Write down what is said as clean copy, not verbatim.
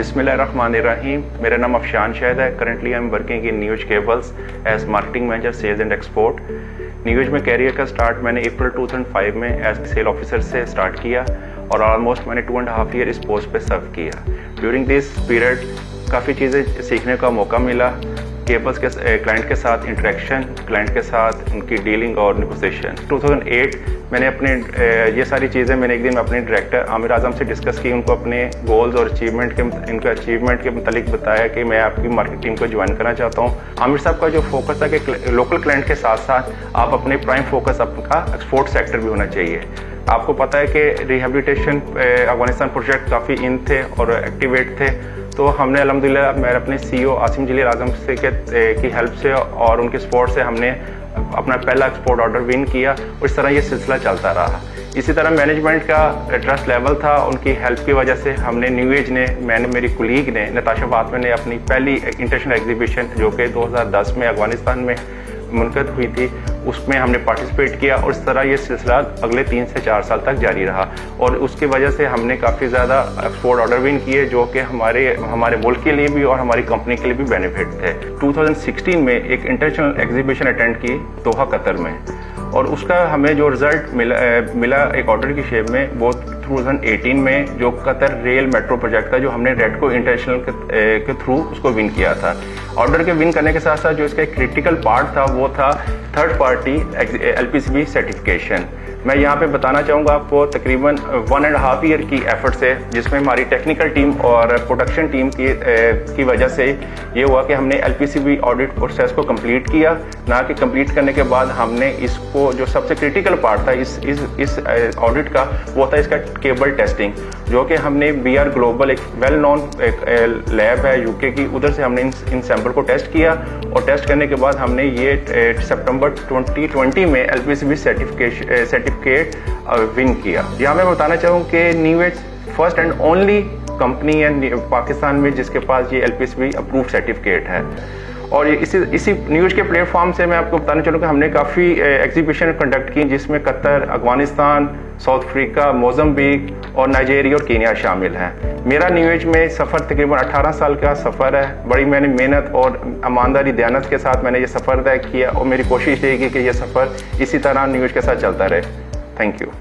बिस्मिल्लाहिर्रहमानिर्रहीम। मेरा नाम अफशान शाहिद है। Currently I am working in news cables as marketing manager sales and export. News में कैरियर का स्टार्ट मैंने अप्रैल 2005 में एज सेल ऑफिसर से स्टार्ट किया और ऑलमोस्ट मैंने 2.5 ईयर इस पोस्ट पे सर्व किया। ड्यूरिंग दिस पीरियड काफ़ी चीज़ें सीखने का मौका मिला। केबल्स के क्लाइंट के साथ इंटरेक्शन, क्लाइंट के साथ उनकी डीलिंग और नेगोशिएशन। 2008 मैंने अपने ये सारी चीज़ें मैंने एक दिन अपने डायरेक्टर आमिर आजम से डिस्कस की। उनको अपने गोल्स और इनके अचीवमेंट के मुतालिक बताया कि मैं आपकी मार्केट टीम को ज्वाइन करना चाहता हूँ। आमिर साहब का जो फोकस था कि लोकल क्लाइंट के साथ साथ आप अपने प्राइम फोकस आपका एक्सपोर्ट सेक्टर भी होना चाहिए। आपको पता है कि रिहेबिलिटेशन अफगानिस्तान प्रोजेक्ट काफ़ी इन थे और एक्टिवेट थे, तो हमने अल्हम्दुलिल्लाह मैं अपने CEO आसिम जलील आजम से की हेल्प से और उनके सपोर्ट से हमने अपना पहला एक्सपोर्ट ऑर्डर विन किया और इस तरह ये सिलसिला चलता रहा। इसी तरह मैनेजमेंट का ट्रस्ट लेवल था, उनकी हेल्प की वजह से हमने न्यू एज ने मेरी कुलीग ने नताशा फातिमा ने अपनी पहली इंटरनेशनल एग्जीबिशन जो कि 2010 में अफगानिस्तान में मुनक़द हुई थी उसमें हमने पार्टिसिपेट किया और इस तरह ये सिलसिला अगले 3 से 4 साल तक जारी रहा और उसकी वजह से हमने काफ़ी ज़्यादा एक्सपोर्ट ऑर्डर विन किए जो कि हमारे मुल्क के लिए भी और हमारी कंपनी के लिए भी बेनिफिट थे। 2016 में एक इंटरनेशनल एग्जीबिशन अटेंड की दोहा कतर में और उसका हमें जो रिज़ल्ट मिला एक ऑर्डर की शेप में वो 2018 में जो कतर रेल मेट्रो प्रोजेक्ट था जो हमने रेडको इंटरनेशनल के थ्रू उसको विन किया था। ऑर्डर के विन करने के साथ साथ जो इसका एक क्रिटिकल पार्ट था वो था थर्ड पार्टी LPCB सर्टिफिकेशन। मैं यहाँ पे बताना चाहूँगा आपको तकरीबन 1.5 ईयर की एफर्ट से जिसमें हमारी टेक्निकल टीम और प्रोडक्शन टीम की वजह से ये हुआ कि हमने LPCB ऑडिट प्रोसेस को कंप्लीट किया। ना कि कंप्लीट करने के बाद हमने इसको जो सबसे क्रिटिकल पार्ट था इस ऑडिट का वो था इसका केबल टेस्टिंग, जो कि हमने BR ग्लोबल एक वेल नोन लैब है UK की, उधर से हमने इन सैंपल को टेस्ट किया और टेस्ट करने के बाद हमने ये सितंबर 2020 में LPCB सर्टिफिकेट विन किया। यहाँ मैं बताना चाहूँ कि new age first and only company है पाकिस्तान में जिसके पास ये LPCB अप्रूव सर्टिफिकेट है। और इसी न्यूज़ के प्लेटफॉर्म से मैं आपको बताना चाहूँगा कि हमने काफ़ी एग्जीबिशन कंडक्ट की जिसमें Qatar, Afghanistan, south Africa, Mozambique और नाइजीरिया और कीनिया शामिल हैं। मेरा न्यूज़ में सफ़र तकरीबन 18 साल का सफ़र है। बड़ी मैंने मेहनत और ईमानदारी दयानत के साथ मैंने ये सफ़र तय किया और मेरी कोशिश रहेगी कि ये सफ़र इसी तरह न्यूज़ के साथ चलता रहे। Thank you.